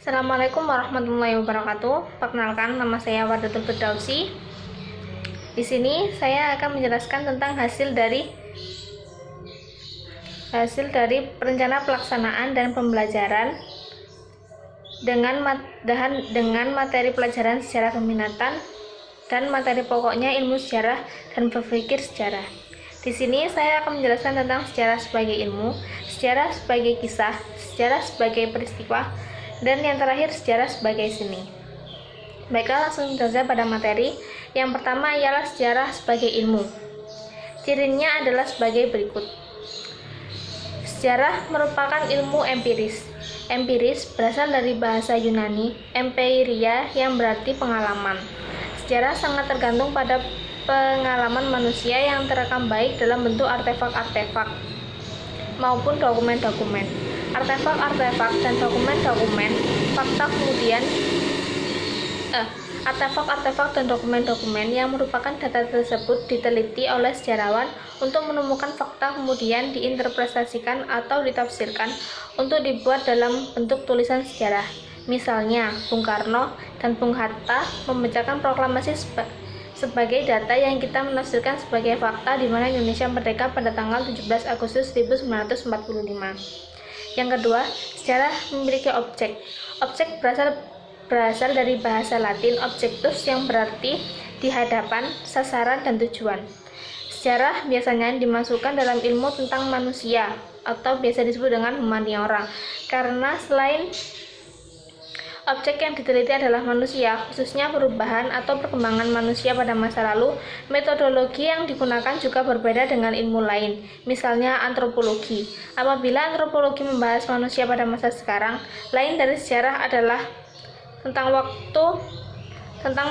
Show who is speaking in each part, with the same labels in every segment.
Speaker 1: Assalamualaikum warahmatullahi wabarakatuh. Perkenalkan, nama saya Wadatul Firdausi. Di sini saya akan menjelaskan tentang hasil dari perencana pelaksanaan dan pembelajaran dengan materi pelajaran sejarah peminatan dan materi pokoknya ilmu sejarah dan berpikir sejarah. Di sini saya akan menjelaskan tentang sejarah sebagai ilmu, sejarah sebagai kisah, sejarah sebagai peristiwa, dan yang terakhir sejarah sebagai seni. Baiklah, langsung saja pada materi. Yang pertama ialah sejarah sebagai ilmu. Cirinya adalah sebagai berikut. Sejarah merupakan ilmu empiris. Empiris berasal dari bahasa Yunani empiria yang berarti pengalaman. Sejarah sangat tergantung pada pengalaman manusia yang terekam baik dalam bentuk artefak-artefak maupun dokumen-dokumen. Artefak-artefak dan dokumen-dokumen yang merupakan data tersebut diteliti oleh sejarawan untuk menemukan fakta, kemudian diinterpretasikan atau ditafsirkan untuk dibuat dalam bentuk tulisan sejarah. Misalnya, Bung Karno dan Bung Hatta membacakan proklamasi sebagai data yang kita menafsirkan sebagai fakta di mana Indonesia merdeka pada tanggal 17 Agustus 1945. Yang kedua, sejarah memiliki objek. Objek berasal dari bahasa Latin objectus yang berarti di hadapan, sasaran, dan tujuan. Sejarah biasanya dimasukkan dalam ilmu tentang manusia atau biasa disebut dengan humaniora karena selain objek yang diteliti adalah manusia, khususnya perubahan atau perkembangan manusia pada masa lalu, metodologi yang digunakan juga berbeda dengan ilmu lain, misalnya antropologi. Apabila antropologi membahas manusia pada masa sekarang, lain dari sejarah adalah tentang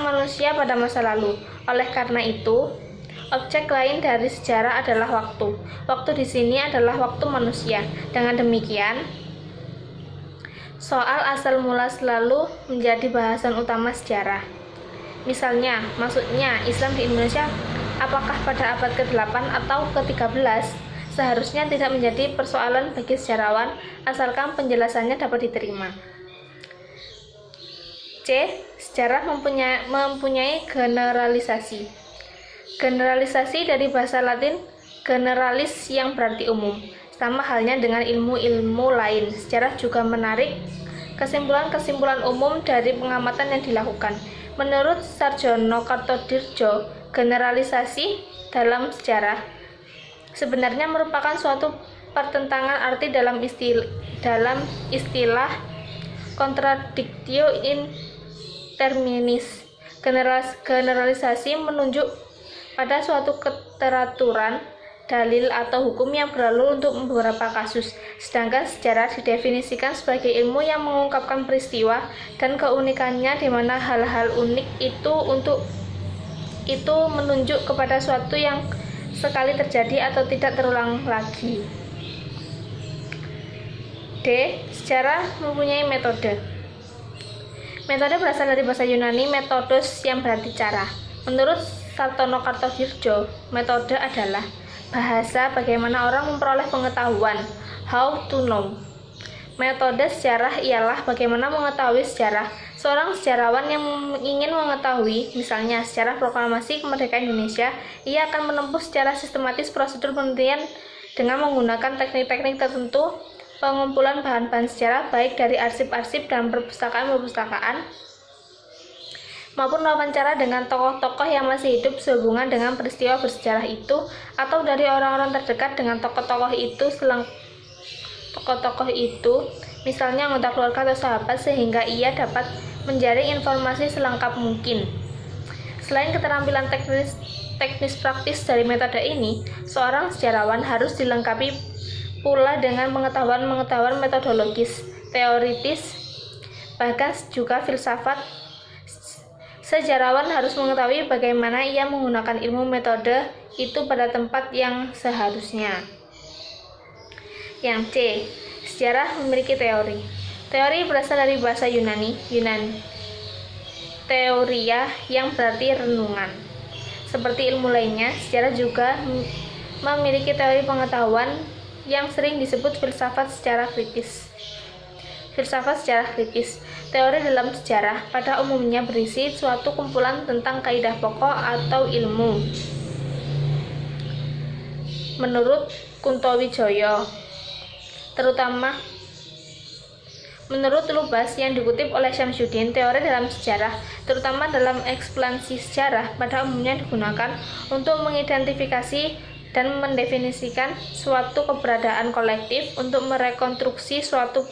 Speaker 1: manusia pada masa lalu. Oleh karena itu, objek lain dari sejarah adalah waktu. Waktu di sini adalah waktu manusia. Dengan demikian, soal asal mula selalu menjadi bahasan utama sejarah. Misalnya, maksudnya Islam di Indonesia apakah pada abad ke-8 atau ke-13? Seharusnya tidak menjadi persoalan bagi sejarawan asalkan penjelasannya dapat diterima. C. Sejarah mempunyai generalisasi. Generalisasi dari bahasa Latin generalis yang berarti umum. Sama halnya dengan ilmu-ilmu lain, sejarah juga menarik kesimpulan-kesimpulan umum dari pengamatan yang dilakukan. Menurut Sarjono Kartodirjo, generalisasi dalam sejarah sebenarnya merupakan suatu pertentangan arti dalam istilah contradictio in terminis. Generalisasi menunjuk pada suatu keteraturan dalil atau hukum yang berlalu untuk beberapa kasus, sedangkan sejarah didefinisikan sebagai ilmu yang mengungkapkan peristiwa dan keunikannya di mana hal-hal unik itu menunjuk kepada suatu yang sekali terjadi atau tidak terulang lagi. D. Sejarah mempunyai metode. Metode berasal dari bahasa Yunani metodos yang berarti cara. Menurut Sartono Kartodirjo, metode adalah bahasa bagaimana orang memperoleh pengetahuan, how to know. Metode sejarah ialah bagaimana mengetahui sejarah. Seorang sejarawan yang ingin mengetahui, misalnya sejarah proklamasi kemerdekaan Indonesia, ia akan menempuh secara sistematis prosedur penelitian dengan menggunakan teknik-teknik tertentu, pengumpulan bahan-bahan sejarah baik dari arsip-arsip dan perpustakaan maupun wawancara dengan tokoh-tokoh yang masih hidup sehubungan dengan peristiwa bersejarah itu, atau dari orang-orang terdekat dengan tokoh-tokoh itu, misalnya anggota keluarga atau sahabat, sehingga ia dapat menjaring informasi selengkap mungkin. Selain keterampilan teknis praktis dari metode ini, seorang sejarawan harus dilengkapi pula dengan pengetahuan metodologis, teoritis, bahkan juga filsafat. Sejarawan harus mengetahui bagaimana ia menggunakan ilmu metode itu pada tempat yang seharusnya. Yang C. Sejarah memiliki teori. Teori berasal dari bahasa Yunani teoria yang berarti renungan. Seperti ilmu lainnya, sejarah juga memiliki teori pengetahuan yang sering disebut filsafat secara kritis. Filsafat sejarah kritis. Teori dalam sejarah pada umumnya berisi suatu kumpulan tentang kaidah pokok atau ilmu. Menurut Kuntowijoyo, terutama menurut Lubas yang dikutip oleh Syamsuddin, teori dalam sejarah, terutama dalam ekspansi sejarah, pada umumnya digunakan untuk mengidentifikasi dan mendefinisikan suatu keberadaan kolektif, untuk merekonstruksi suatu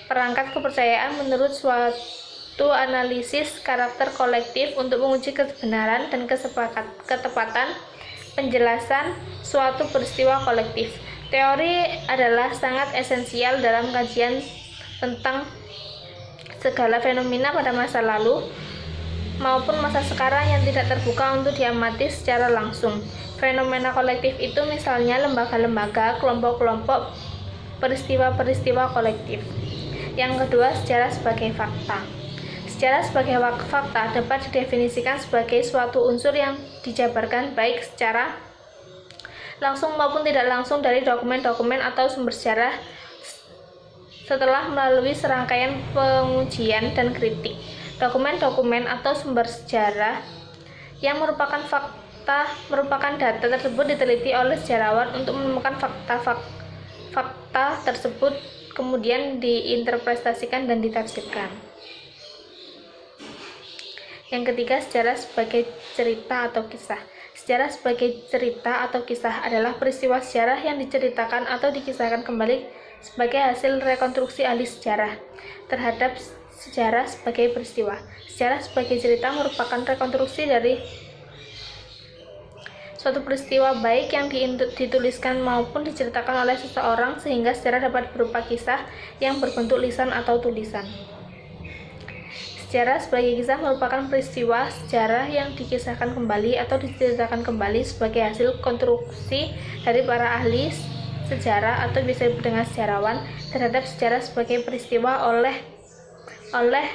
Speaker 1: perangkat kepercayaan menurut suatu analisis karakter kolektif, untuk menguji kebenaran dan ketepatan penjelasan suatu peristiwa kolektif. Teori adalah sangat esensial dalam kajian tentang segala fenomena pada masa lalu maupun masa sekarang yang tidak terbuka untuk diamati secara langsung. Fenomena kolektif itu misalnya lembaga-lembaga, kelompok-kelompok, peristiwa-peristiwa kolektif. Yang kedua, sejarah sebagai fakta. Sejarah sebagai fakta dapat didefinisikan sebagai suatu unsur yang dijabarkan baik secara langsung maupun tidak langsung dari dokumen-dokumen atau sumber sejarah setelah melalui serangkaian pengujian dan kritik. Dokumen-dokumen atau sumber sejarah yang merupakan data tersebut diteliti oleh sejarawan untuk menemukan fakta tersebut, kemudian diinterpretasikan dan ditafsirkan. Yang ketiga, sejarah sebagai cerita atau kisah. Sejarah sebagai cerita atau kisah adalah peristiwa sejarah yang diceritakan atau dikisahkan kembali sebagai hasil rekonstruksi ahli sejarah terhadap sejarah sebagai peristiwa. Sejarah sebagai cerita merupakan rekonstruksi dari suatu peristiwa baik yang dituliskan maupun diceritakan oleh seseorang, sehingga sejarah dapat berupa kisah yang berbentuk lisan atau tulisan. Sejarah sebagai kisah merupakan peristiwa sejarah yang dikisahkan kembali atau diceritakan kembali sebagai hasil konstruksi dari para ahli sejarah atau bisa disebut dengan sejarawan terhadap sejarah sebagai peristiwa. Oleh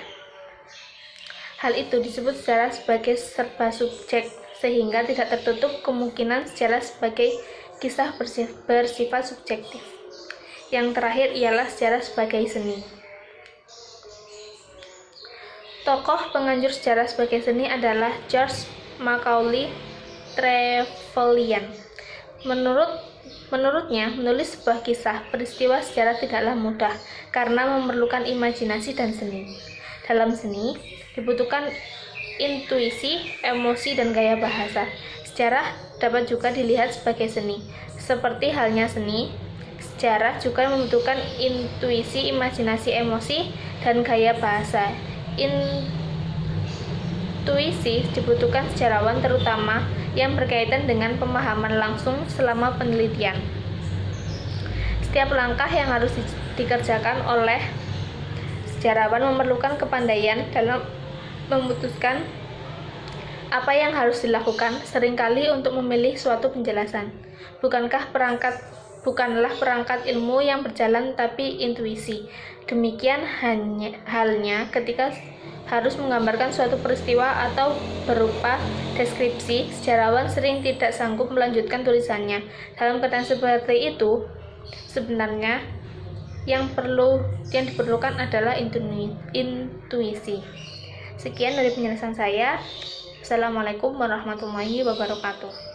Speaker 1: hal itu disebut sejarah sebagai serba subjek, sehingga tidak tertutup kemungkinan sejarah sebagai kisah bersifat subjektif. Yang terakhir ialah sejarah sebagai seni. Tokoh penganjur sejarah sebagai seni adalah George Macaulay Trevelyan. Menurutnya, menulis sebuah kisah peristiwa sejarah tidaklah mudah karena memerlukan imajinasi dan seni. Dalam seni, dibutuhkan intuisi, emosi, dan gaya bahasa. Sejarah dapat juga dilihat sebagai seni. Seperti halnya seni, sejarah juga membutuhkan intuisi, imajinasi, emosi, dan gaya bahasa. Intuisi dibutuhkan sejarawan, terutama yang berkaitan dengan pemahaman langsung selama penelitian. Setiap langkah yang harus dikerjakan oleh sejarawan memerlukan kepandaian dalam memutuskan apa yang harus dilakukan, seringkali untuk memilih suatu penjelasan. Bukanlah perangkat ilmu yang berjalan, tapi intuisi. Demikian halnya ketika harus menggambarkan suatu peristiwa atau berupa deskripsi, sejarawan sering tidak sanggup melanjutkan tulisannya. Dalam keadaan seperti itu, sebenarnya yang diperlukan adalah intuisi. Sekian dari penjelasan saya. Assalamualaikum warahmatullahi wabarakatuh.